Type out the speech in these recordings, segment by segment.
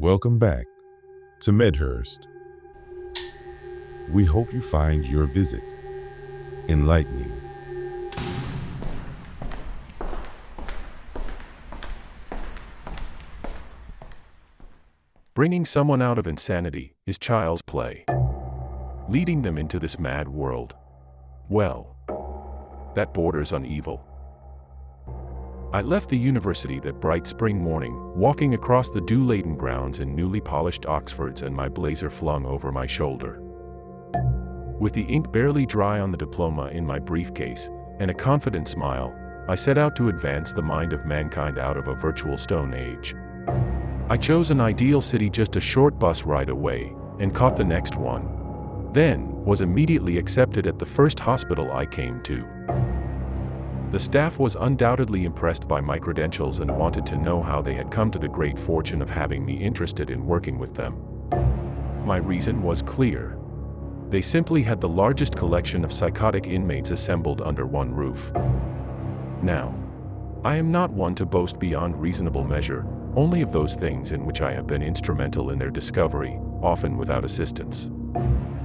Welcome back to Medhurst. We hope you find your visit enlightening. Bringing someone out of insanity is child's play. Leading them into this mad world, well, that borders on evil. I left the university that bright spring morning, walking across the dew-laden grounds in newly polished Oxfords and my blazer flung over my shoulder. With the ink barely dry on the diploma in my briefcase, and a confident smile, I set out to advance the mind of mankind out of a virtual stone age. I chose an ideal city just a short bus ride away, and caught the next one. Then, was immediately accepted at the first hospital I came to. The staff was undoubtedly impressed by my credentials and wanted to know how they had come to the great fortune of having me interested in working with them. My reason was clear. They simply had the largest collection of psychotic inmates assembled under one roof. Now, I am not one to boast beyond reasonable measure, only of those things in which I have been instrumental in their discovery, often without assistance.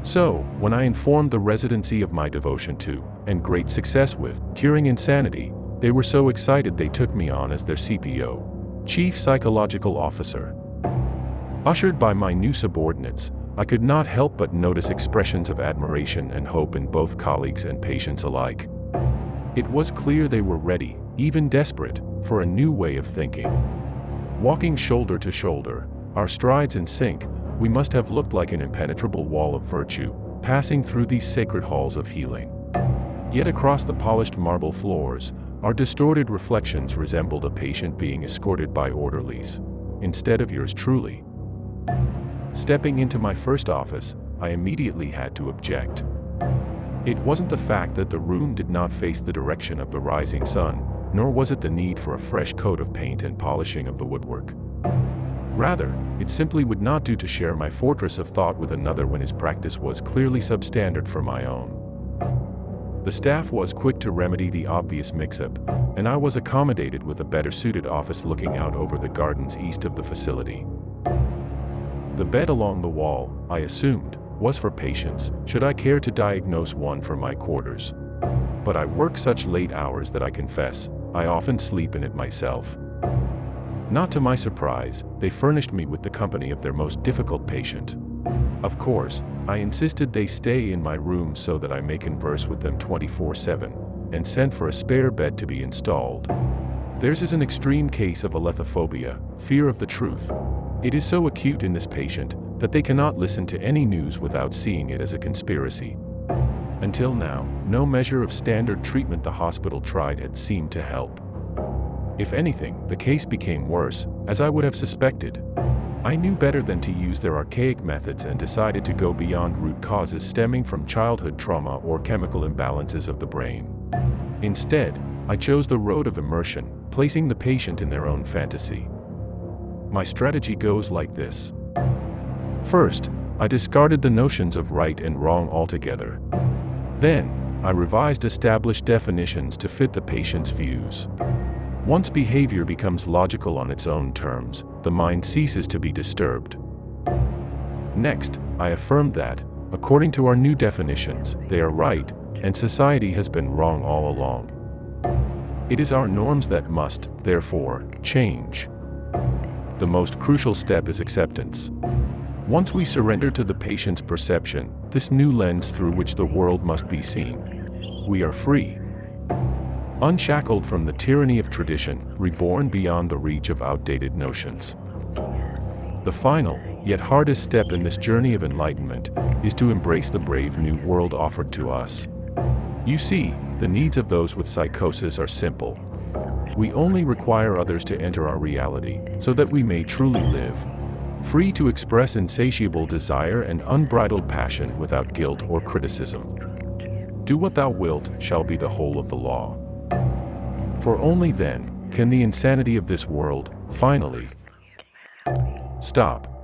So, when I informed the residency of my devotion to, and great success with, curing insanity, they were so excited they took me on as their CPO, Chief Psychological Officer. Ushered by my new subordinates, I could not help but notice expressions of admiration and hope in both colleagues and patients alike. It was clear they were ready, even desperate, for a new way of thinking. Walking shoulder to shoulder, our strides in sync, we must have looked like an impenetrable wall of virtue, passing through these sacred halls of healing. Yet across the polished marble floors, our distorted reflections resembled a patient being escorted by orderlies, instead of yours truly. Stepping into my first office, I immediately had to object. It wasn't the fact that the room did not face the direction of the rising sun, nor was it the need for a fresh coat of paint and polishing of the woodwork. Rather, it simply would not do to share my fortress of thought with another when his practice was clearly substandard for my own. The staff was quick to remedy the obvious mix-up, and I was accommodated with a better-suited office looking out over the gardens east of the facility. The bed along the wall, I assumed, was for patients, should I care to diagnose one for my quarters. But I work such late hours that I confess, I often sleep in it myself. Not to my surprise, they furnished me with the company of their most difficult patient. Of course, I insisted they stay in my room so that I may converse with them 24/7, and sent for a spare bed to be installed. Theirs is an extreme case of allethophobia, fear of the truth. It is so acute in this patient that they cannot listen to any news without seeing it as a conspiracy. Until now, no measure of standard treatment the hospital tried had seemed to help. If anything, the case became worse, as I would have suspected. I knew better than to use their archaic methods and decided to go beyond root causes stemming from childhood trauma or chemical imbalances of the brain. Instead, I chose the road of immersion, placing the patient in their own fantasy. My strategy goes like this. First, I discarded the notions of right and wrong altogether. Then, I revised established definitions to fit the patient's views. Once behavior becomes logical on its own terms, the mind ceases to be disturbed. Next, I affirmed that, according to our new definitions, they are right, and society has been wrong all along. It is our norms that must, therefore, change. The most crucial step is acceptance. Once we surrender to the patient's perception, this new lens through which the world must be seen, we are free. Unshackled from the tyranny of tradition, reborn beyond the reach of outdated notions. The final, yet hardest step in this journey of enlightenment, is to embrace the brave new world offered to us. You see, the needs of those with psychosis are simple. We only require others to enter our reality, so that we may truly live, free to express insatiable desire and unbridled passion without guilt or criticism. Do what thou wilt shall be the whole of the law. For only then can the insanity of this world, finally, stop.